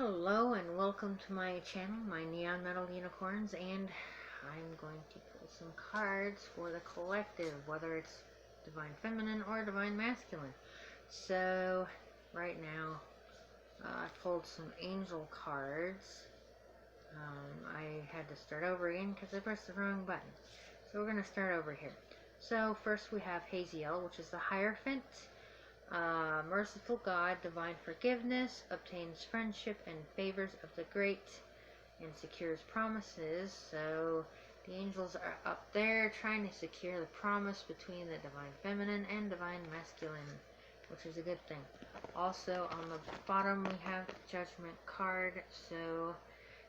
Hello and welcome to my channel, my Neon Metal Unicorns, and I'm going to pull some cards for the collective, whether it's Divine Feminine or Divine Masculine. So, right now, I pulled some Angel cards. I had to start over again because I pressed the wrong button. So we're going to start over here. So first we have Haziel, which is the Hierophant. Merciful God, divine forgiveness, obtains friendship and favors of the great, and secures promises. So the angels are up there trying to secure the promise between the divine feminine and divine masculine, which is a good thing. Also on the bottom we have the judgment card. So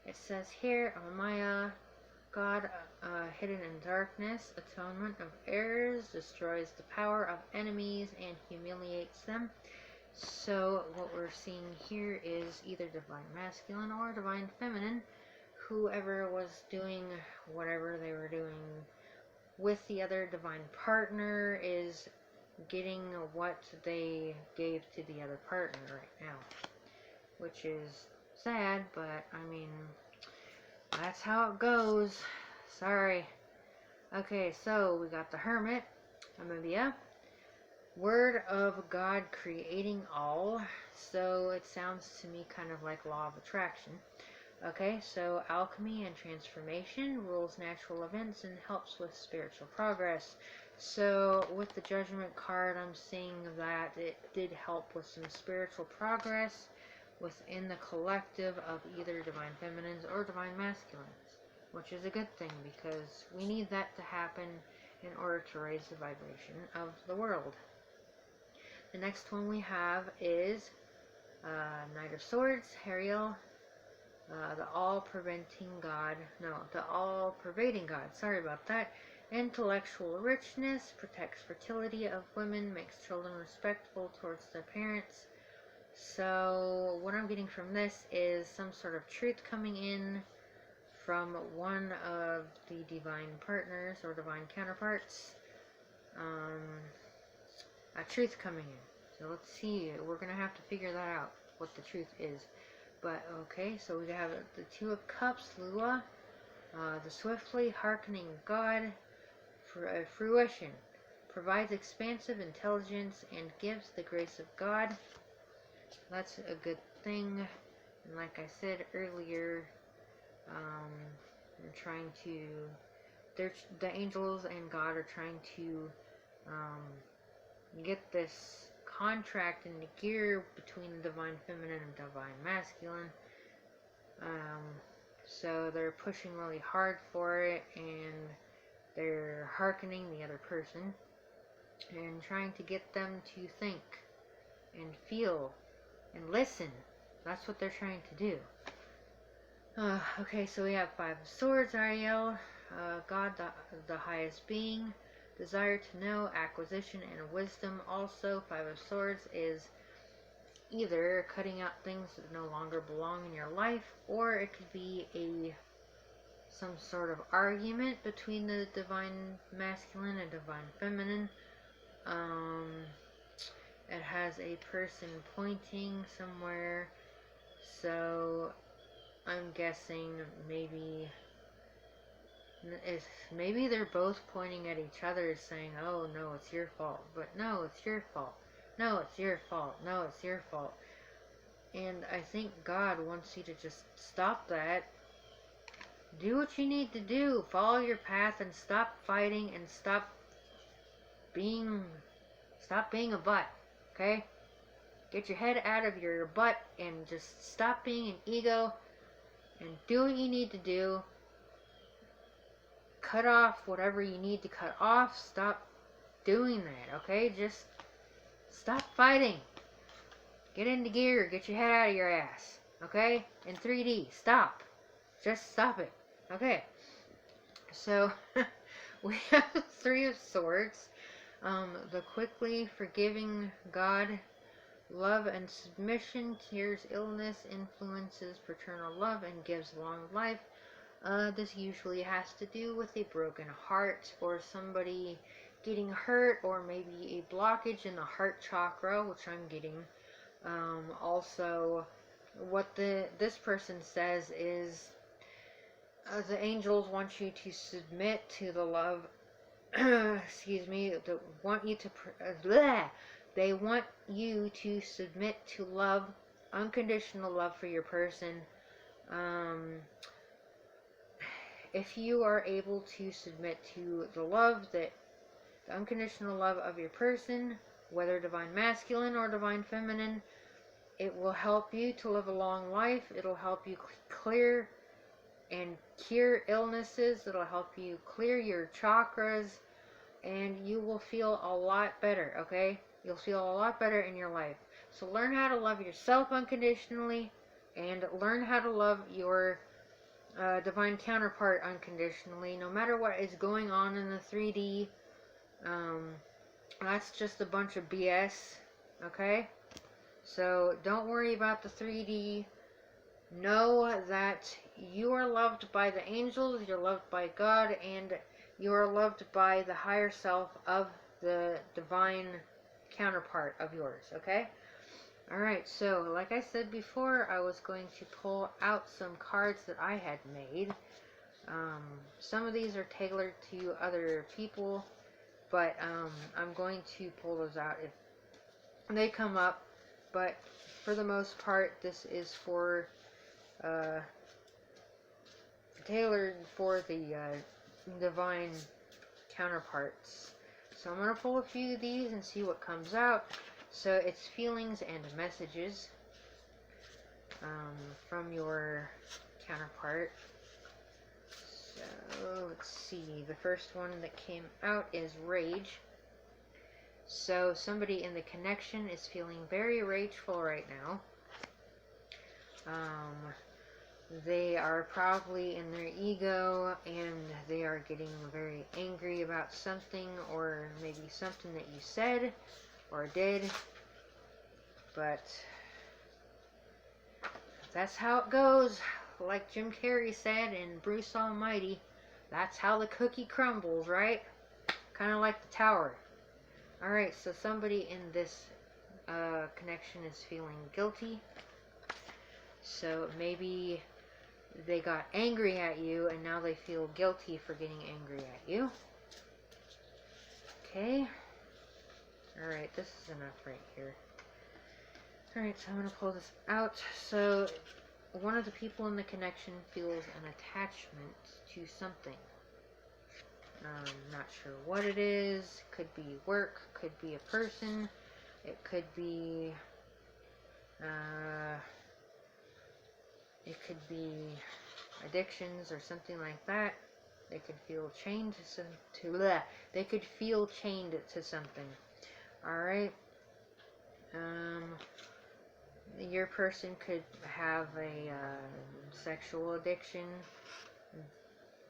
it says here, Amaya, God hidden in darkness, atonement of errors, destroys the power of enemies and humiliates them. So what we're seeing here is either divine masculine or divine feminine. Whoever was doing whatever they were doing with the other divine partner is getting what they gave to the other partner right now, which is sad, but I mean, that's how it goes. Sorry. Okay, so we got the Hermit, Amibia. Word of God creating all. So it sounds to me kind of like law of attraction. Okay, so alchemy and transformation, rules natural events, and helps with spiritual progress. So with the Judgment card, I'm seeing that it did help with some spiritual progress within the collective of either divine feminines or divine masculines, which is a good thing because we need that to happen in order to raise the vibration of the world. The next one we have is Knight of Swords, Hariel, the all-pervading God, sorry about that. Intellectual richness, protects fertility of women, makes children respectful towards their parents. So what I'm getting from this is some sort of truth coming in from one of the divine partners or divine counterparts. A truth coming in. So let's see. We're going to have to figure that out, what the truth is. But okay, so we have the Two of Cups, Lua, the swiftly hearkening God, fruition, provides expansive intelligence and gives the grace of God. That's a good thing. And like I said earlier, the angels and God are trying to get this contract into gear between the divine feminine and divine masculine. So they're pushing really hard for it, and they're hearkening the other person and trying to get them to think and feel and listen. That's what they're trying to do. Okay, so we have Five of Swords, Ariel, God, the highest being, desire to know, acquisition, and wisdom. Also, Five of Swords is either cutting out things that no longer belong in your life, or it could be some sort of argument between the divine masculine and divine feminine. It has a person pointing somewhere, so I'm guessing maybe they're both pointing at each other saying, oh no, it's your fault, but no, it's your fault, no, it's your fault, no, it's your fault. And I think God wants you to just stop that, do what you need to do, follow your path, and stop fighting, and stop being a butt, okay? Get your head out of your butt and just stop being an ego and do what you need to do. Cut off whatever you need to cut off. Stop doing that, okay? Just stop fighting. Get into gear. Get your head out of your ass, okay? In 3D. Stop. Just stop it. Okay. So, we have the Three of Swords. The quickly forgiving God. Love and submission, cures illness, influences paternal love, and gives long life. This usually has to do with a broken heart or somebody getting hurt, or maybe a blockage in the heart chakra, which I'm getting. Also, what this person says is, the angels want you to submit to the love. Excuse me. They want you to. They want you to submit to love, unconditional love for your person. If you are able to submit to the love, the unconditional love of your person, whether divine masculine or divine feminine, it will help you to live a long life. It'll help you clear and cure illnesses. It'll help you clear your chakras, and you will feel a lot better, okay? You'll feel a lot better in your life. So learn how to love yourself unconditionally, and learn how to love your divine counterpart unconditionally, no matter what is going on in the 3D. That's just a bunch of BS, okay? So don't worry about the 3D. Know that you are loved by the angels, you're loved by God, and you are loved by the higher self of the divine counterpart of yours, okay? Alright, so like I said before, I was going to pull out some cards that I had made. Some of these are tailored to other people, but I'm going to pull those out if they come up. But for the most part, this is for tailored for the divine counterparts. So I'm going to pull a few of these and see what comes out. So it's feelings and messages from your counterpart. So let's see. The first one that came out is rage. So somebody in the connection is feeling very rageful right now. They are probably in their ego, and they are getting very angry about something, or maybe something that you said or did. But that's how it goes. Like Jim Carrey said in Bruce Almighty, that's how the cookie crumbles, right? Kind of like the tower. Alright, so somebody in this connection is feeling guilty. So maybe they got angry at you, and now they feel guilty for getting angry at you. Okay. Alright, this is enough right here. Alright, so I'm going to pull this out. So, one of the people in the connection feels an attachment to something. Not sure what it is. Could be work, could be a person. It could be addictions or something like that. They could feel chained they could feel chained to something. Alright. Your person could have a sexual addiction.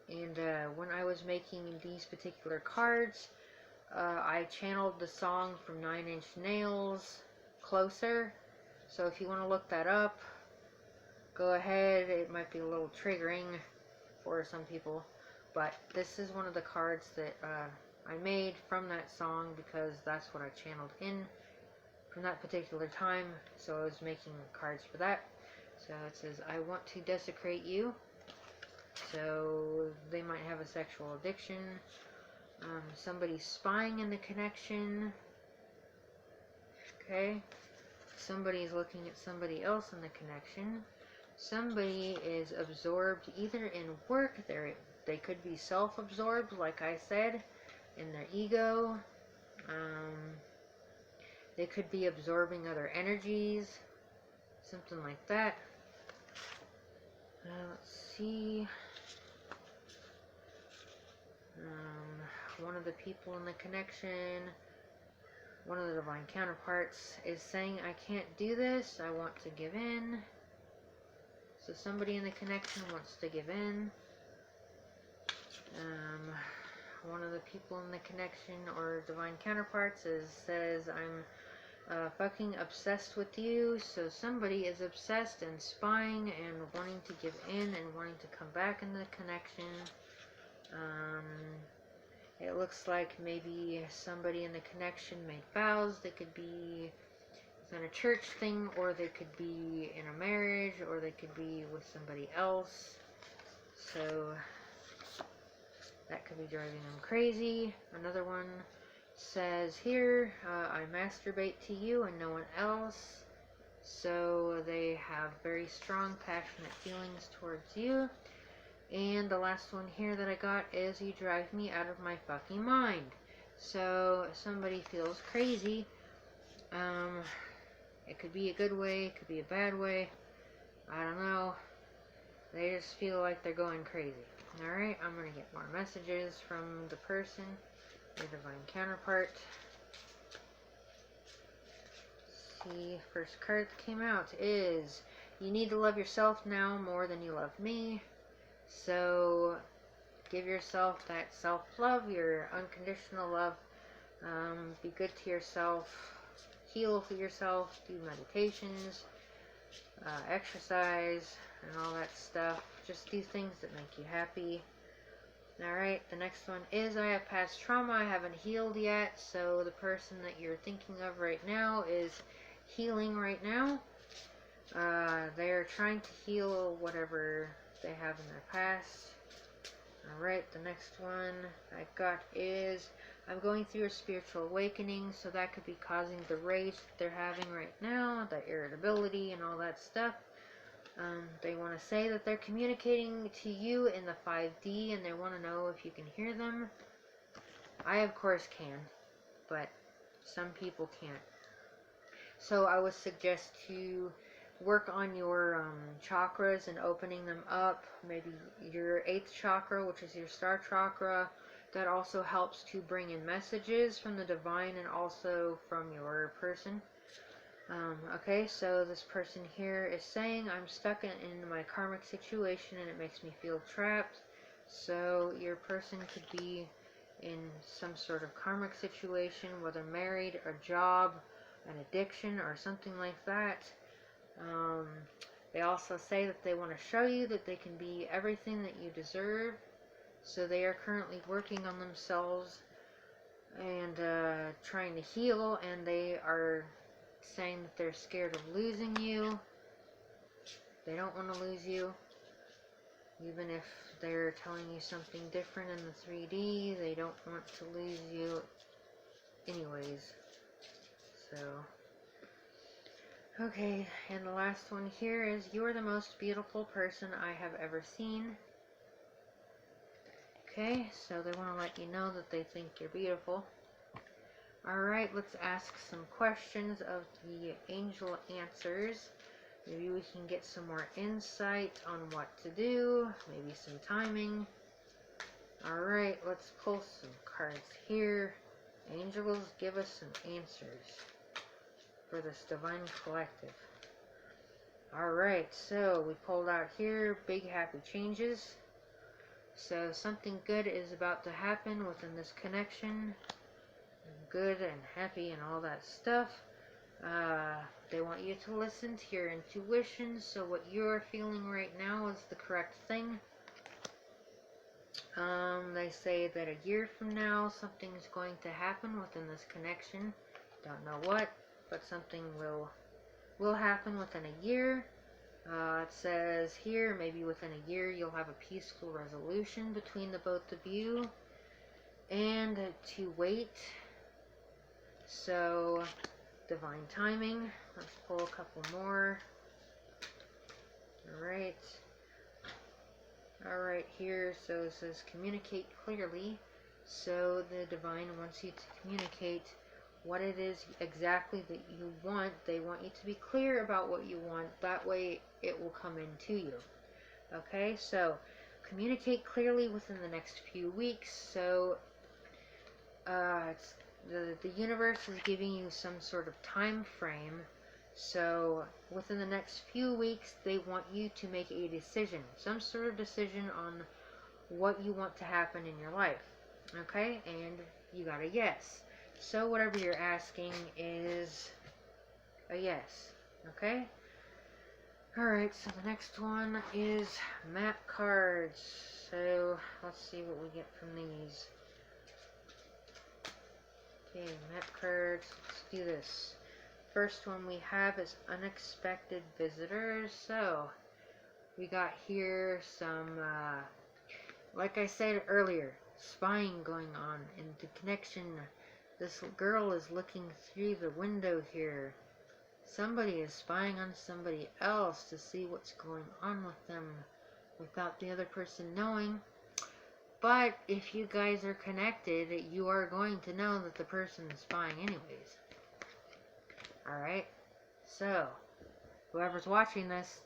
And when I was making these particular cards, I channeled the song from 9 Inch Nails, Closer. So if you want to look that up, go ahead. It might be a little triggering for some people, but this is one of the cards that I made from that song, because that's what I channeled in from that particular time. So I was making cards for that. So it says, I want to desecrate you. So they might have a sexual addiction. Somebody's spying in the connection. Okay. Somebody's looking at somebody else in the connection. Somebody is absorbed either in work. They could be self-absorbed, like I said, in their ego. They could be absorbing other energies. Something like that. Let's see. One of the people in the connection, one of the divine counterparts, is saying, I can't do this, I want to give in. So somebody in the connection wants to give in. One of the people in the connection or divine counterparts says, I'm fucking obsessed with you. So somebody is obsessed and spying and wanting to give in and wanting to come back in the connection. It looks like maybe somebody in the connection made vows. They could be within a church thing, or they could be in a marriage, or they could be with somebody else. So that could be driving them crazy. Another one says here, I masturbate to you and no one else. So they have very strong, passionate feelings towards you. And the last one here that I got is, you drive me out of my fucking mind. So somebody feels crazy. It could be a good way, it could be a bad way. I don't know. They just feel like they're going crazy. Alright, I'm going to get more messages from the person, your divine counterpart. The first card that came out is, you need to love yourself now more than you love me. So give yourself that self-love, your unconditional love. Be good to yourself, heal for yourself, do meditations, exercise, and all that stuff. Just do things that make you happy. Alright, the next one is, I have past trauma I haven't healed yet. So the person that you're thinking of right now is healing right now. They're trying to heal whatever they have in their past. Alright, the next one I got is, I'm going through a spiritual awakening. So that could be causing the rage that they're having right now, the irritability and all that stuff. They want to say that they're communicating to you in the 5D, and they want to know if you can hear them. I of course can, but some people can't. So I would suggest to work on your chakras and opening them up. Maybe your 8th chakra, which is your star chakra. That also helps to bring in messages from the divine and also from your person. Okay, so this person here is saying, I'm stuck in my karmic situation and it makes me feel trapped. So your person could be in some sort of karmic situation, whether married, a job, an addiction, or something like that. They also say that they want to show you that they can be everything that you deserve. So they are currently working on themselves and trying to heal, and they are saying that they're scared of losing you. They don't want to lose you. Even if they're telling you something different in the 3D, they don't want to lose you anyways. So, okay, and the last one here is, you're the most beautiful person I have ever seen. Okay, so they want to let you know that they think you're beautiful. Alright, let's ask some questions of the angel answers. Maybe we can get some more insight on what to do, maybe some timing. Alright, let's pull some cards here. Angels, give us some answers for this divine collective. Alright, so we pulled out here, big happy changes. So something good is about to happen within this connection. Good and happy and all that stuff. They want you to listen to your intuition, so what you're feeling right now is the correct thing. They say that a year from now something's going to happen within this connection. Don't know what, but something will happen within a year. It says here, maybe within a year you'll have a peaceful resolution between the both of you. And to wait. So, divine timing. Let's pull a couple more. Alright. Alright, here, so it says communicate clearly. So the divine wants you to communicate what it is exactly that you want. They want you to be clear about what you want. That way it will come into you. Okay, so communicate clearly within the next few weeks. So the universe is giving you some sort of time frame. So within the next few weeks they want you to make a decision, some sort of decision on what you want to happen in your life. Okay, and you got a yes. So whatever you're asking is a yes. Okay, alright, so the next one is map cards. So let's see what we get from these. Okay, map cards. Let's do this. First one we have is unexpected visitors. So we got here some, like I said earlier, spying going on in the connection. This girl is looking through the window here. Somebody is spying on somebody else to see what's going on with them without the other person knowing. But if you guys are connected, you are going to know that the person is spying anyways. Alright? So, whoever's watching this,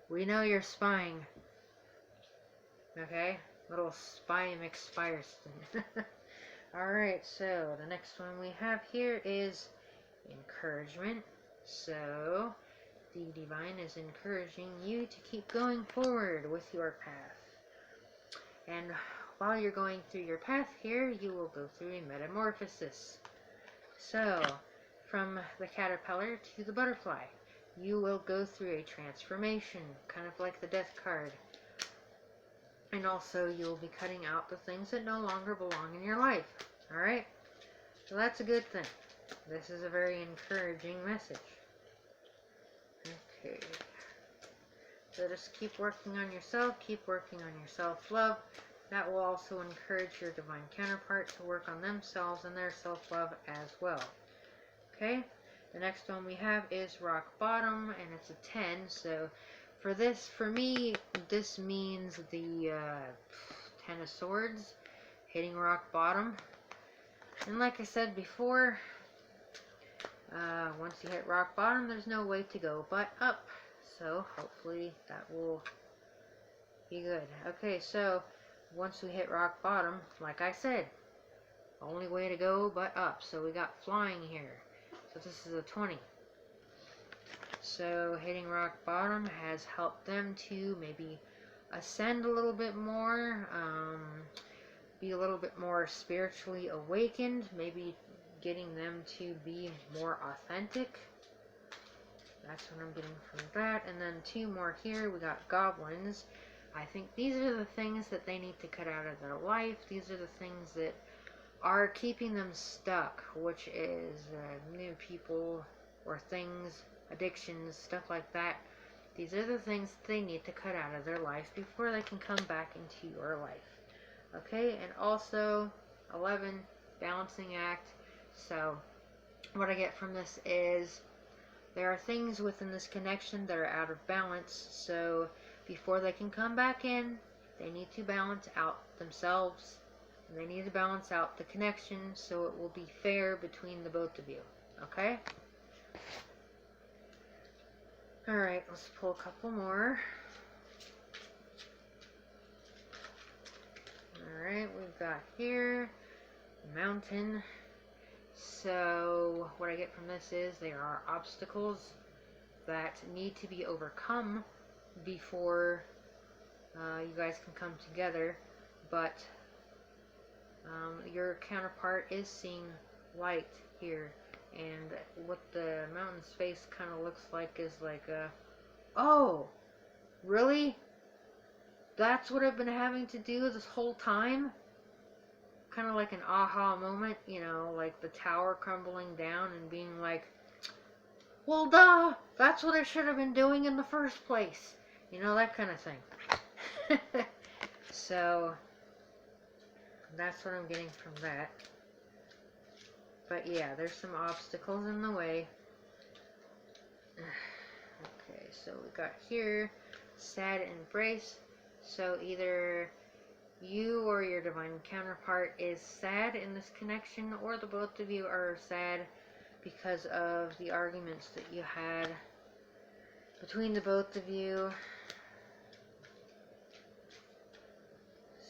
we know you're spying. Okay? Little spy McSpires. Alright, so the next one we have here is encouragement. So, the Divine is encouraging you to keep going forward with your path. And while you're going through your path here, you will go through a metamorphosis. So, from the caterpillar to the butterfly, you will go through a transformation, kind of like the death card. And also, you will be cutting out the things that no longer belong in your life. Alright? So that's a good thing. This is a very encouraging message. Okay. So just keep working on yourself, keep working on your self-love. That will also encourage your divine counterpart to work on themselves and their self-love as well. Okay? The next one we have is rock bottom, and it's a 10. So for me, this means the 10 of swords, hitting rock bottom. And like I said before, once you hit rock bottom, there's no way to go but up. So hopefully that will be good. Okay, so once we hit rock bottom, like I said, only way to go but up. So we got flying here. So this is a 20. So hitting rock bottom has helped them to maybe ascend a little bit more, be a little bit more spiritually awakened, maybe getting them to be more authentic. That's what I'm getting from that. And then 2 more here. We got goblins. I think these are the things that they need to cut out of their life. These are the things that are keeping them stuck, which is new people or things, addictions, stuff like that. These are the things that they need to cut out of their life before they can come back into your life. Okay, and also 11, balancing act. So what I get from this is there are things within this connection that are out of balance, so before they can come back in, they need to balance out themselves, and they need to balance out the connection so it will be fair between the both of you. Okay? Alright, let's pull a couple more. Alright, we've got here mountain. So what I get from this is there are obstacles that need to be overcome before you guys can come together, but your counterpart is seeing light here, and what the mountain's face kind of looks like is like a, oh, really? That's what I've been having to do this whole time? Kind of like an aha moment, you know, like the tower crumbling down and being like, well, duh, that's what I should have been doing in the first place. You know, that kind of thing. So, that's what I'm getting from that. But yeah, there's some obstacles in the way. Okay, so we got here, sad embrace. So either you or your divine counterpart is sad in this connection, or the both of you are sad because of the arguments that you had between the both of you.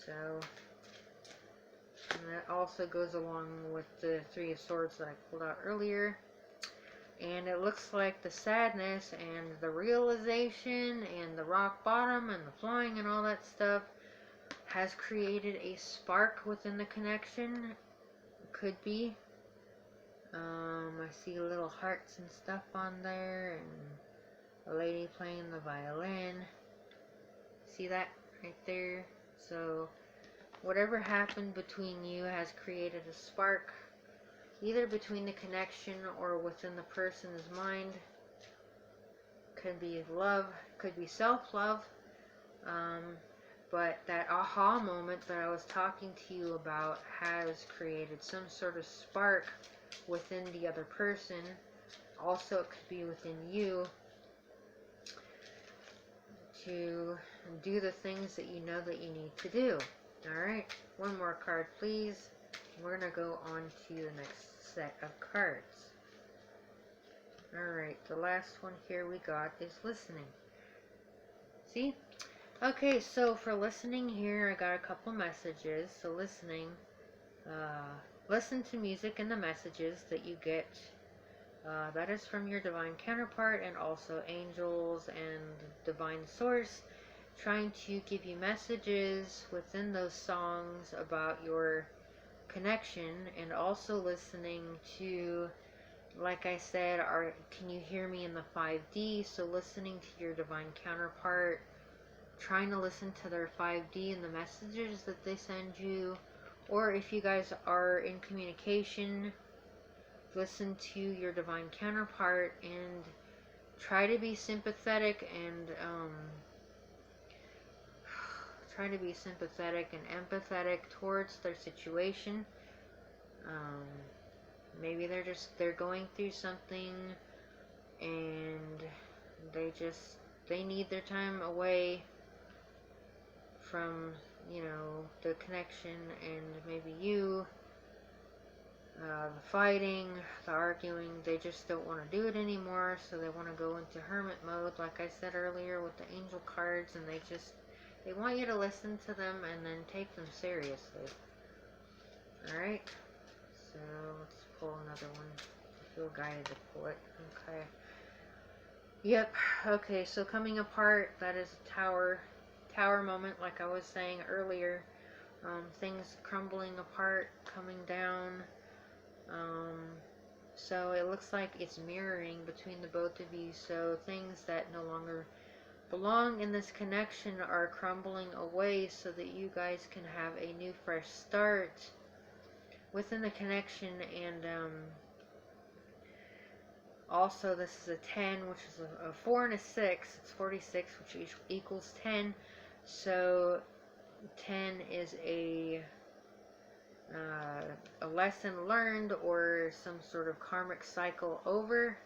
So, and that also goes along with the 3 of Swords that I pulled out earlier. And it looks like the sadness and the realization and the rock bottom and the flying and all that stuff has created a spark within the connection. Could be. I see little hearts and stuff on there, and a lady playing the violin. See that right there? So whatever happened between you has created a spark. either between the connection or within the person's mind. Could be love, could be self-love, but that aha moment that I was talking to you about has created some sort of spark within the other person. Also, it could be within you to do the things that you know that you need to do. Alright, one more card please. We're going to go on to the next set of cards. Alright, the last one here we got is listening. See? Okay, so for listening here, I got a couple messages. So listening, listen to music and the messages that you get. That is from your divine counterpart and also angels and divine source trying to give you messages within those songs about your connection, and also listening to, like I said, can you hear me in the 5D? So listening to your divine counterpart, trying to listen to their 5D and the messages that they send you, or if you guys are in communication, listen to your divine counterpart and try to be sympathetic and empathetic towards their situation. Maybe they're going through something and they need their time away from, the connection, and maybe you, the fighting, the arguing, they just don't want to do it anymore, so they want to go into hermit mode, like I said earlier with the angel cards, and they want you to listen to them and then take them seriously. Alright, so let's pull another one. I feel guided to pull it. Okay. Yep, okay, so coming apart, that is a tower moment, like I was saying earlier. Things crumbling apart, coming down. So it looks like it's mirroring between the both of you. So things that no longer belong in this connection are crumbling away so that you guys can have a new fresh start within the connection. And also this is a 10, which is a 4 and a 6. It's 46, which equals 10. So 10 is a lesson learned or some sort of karmic cycle over.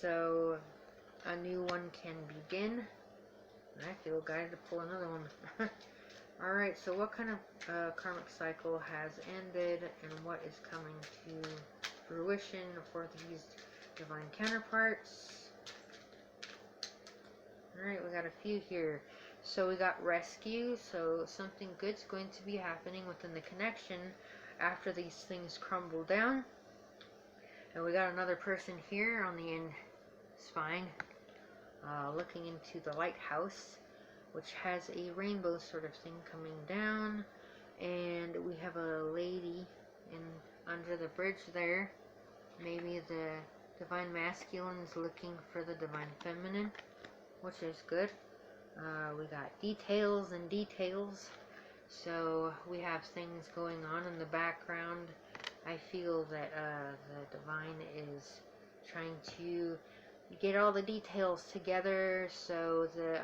So a new one can begin. I feel guided to pull another one. Alright, so what kind of karmic cycle has ended and what is coming to fruition for these divine counterparts? Alright, we got a few here. So we got rescue, so something good's going to be happening within the connection after these things crumble down. And we got another person here on the end spine, looking into the lighthouse, which has a rainbow sort of thing coming down. And we have a lady under the bridge there. Maybe the divine masculine is looking for the divine feminine, which is good. We got details and details. So we have things going on in the background. I feel that the divine is trying to get all the details together so the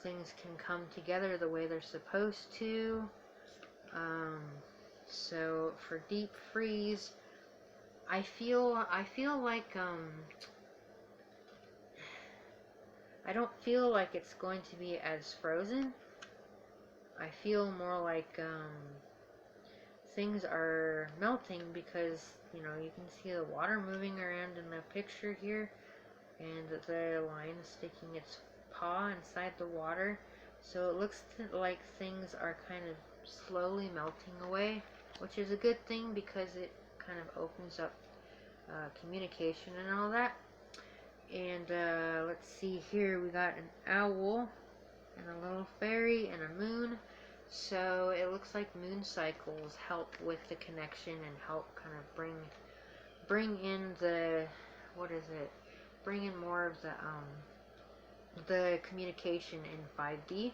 things can come together the way they're supposed to. So for deep freeze, I feel like I don't feel like it's going to be as frozen. I feel more like things are melting because, you can see the water moving around in the picture here, and the lion is sticking its paw inside the water. So it looks like things are kind of slowly melting away, which is a good thing because it kind of opens up communication and all that. And let's see here, we got an owl and a little fairy and a moon. So it looks like moon cycles help with the connection and help kind of bring in the, bring in more of the communication in 5D.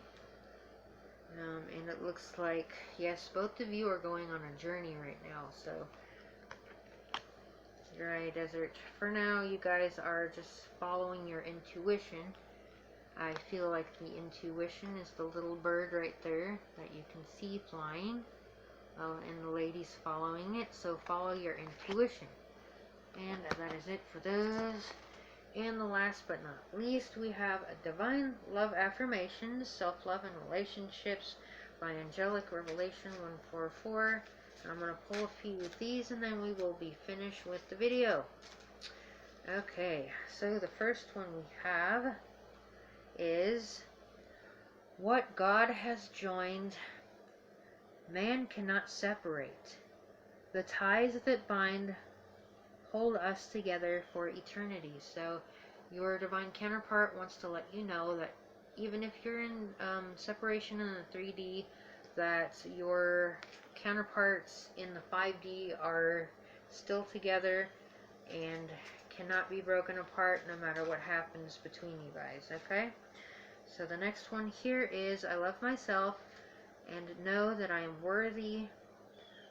And it looks like, yes, both of you are going on a journey right now. So, Dry Desert, for now, you guys are just following your intuition. I feel like the intuition is the little bird right there that you can see flying. And the lady's following it, so follow your intuition. And that is it for those. And the last but not least, we have a Divine Love Affirmations, Self-Love and Relationships by Angelic Revelation 144. And I'm going to pull a few of these and then we will be finished with the video. Okay, so the first one we have is, what God has joined, man cannot separate. The ties that bind hold us together for eternity. So your divine counterpart wants to let you know that even if you're in separation in the 3D, that your counterparts in the 5D are still together and cannot be broken apart no matter what happens between you guys, okay? So the next one here is, I love myself and know that I am worthy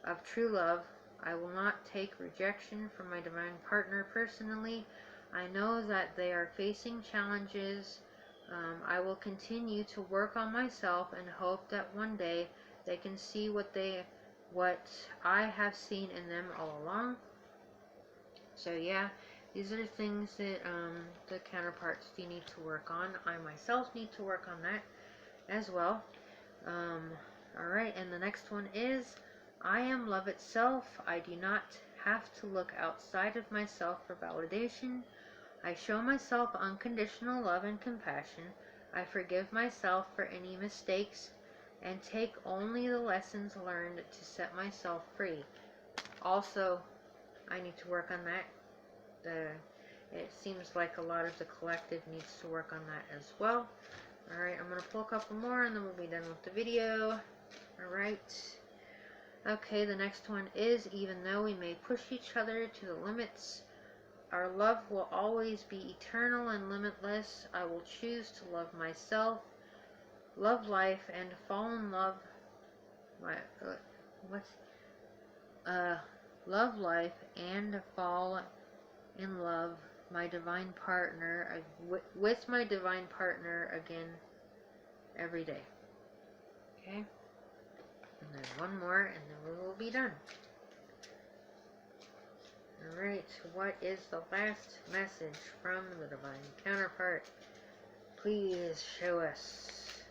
of true love. I will not take rejection from my divine partner personally. I know that they are facing challenges. I will continue to work on myself and hope that one day they can see what I have seen in them all along. So yeah, these are things that the counterparts do need to work on. I myself need to work on that as well. Alright, and the next one is, I am love itself. I do not have to look outside of myself for validation. I show myself unconditional love and compassion. I forgive myself for any mistakes and take only the lessons learned to set myself free. Also, I need to work on that. It seems like a lot of the collective needs to work on that as well. Alright, I'm going to pull a couple more and then we'll be done with the video. Alright. Okay, the next one is, even though we may push each other to the limits, our love will always be eternal and limitless. I will choose to love myself, love life, and fall in love. Love life and fall in love my divine partner with my divine partner again every day. Okay. And then one more, and then we will be done. Alright, what is the last message from the divine counterpart? Please show us.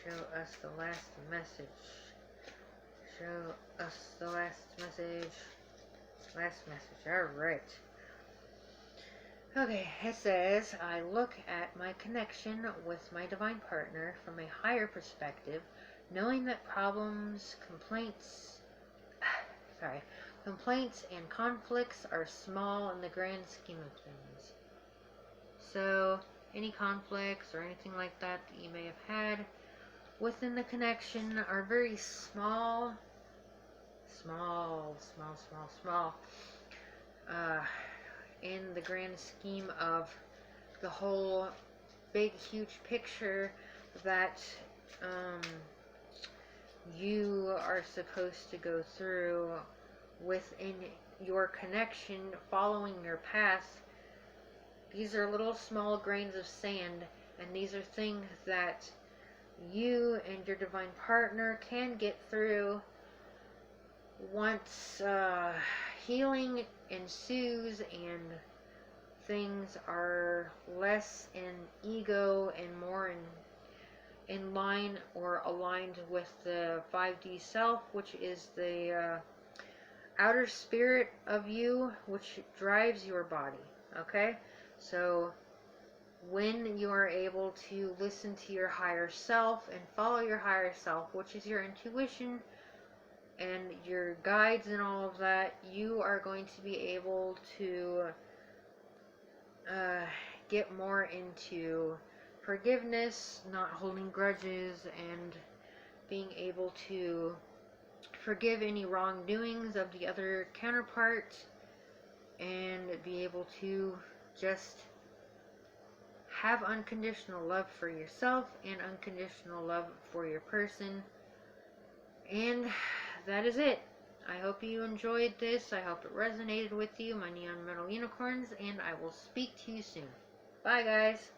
Show us the last message. Show us the last message. Last message. Alright. Okay, it says, I look at my connection with my divine partner from a higher perspective, knowing that complaints and conflicts are small in the grand scheme of things. So, any conflicts or anything like that that you may have had within the connection are very small, in the grand scheme of the whole big, huge picture that you are supposed to go through within your connection, following your path. These are little small grains of sand, and these are things that you and your divine partner can get through once healing ensues and things are less in ego and more in line or aligned with the 5D self, which is the outer spirit of you, which drives your body. Okay, so when you are able to listen to your higher self and follow your higher self, which is your intuition and your guides and all of that, you are going to be able to get more into forgiveness, not holding grudges, and being able to forgive any wrongdoings of the other counterpart and be able to just have unconditional love for yourself and unconditional love for your person. And that is it. I hope you enjoyed this. I hope it resonated with you, my neon metal unicorns, and I will speak to you soon. Bye, guys.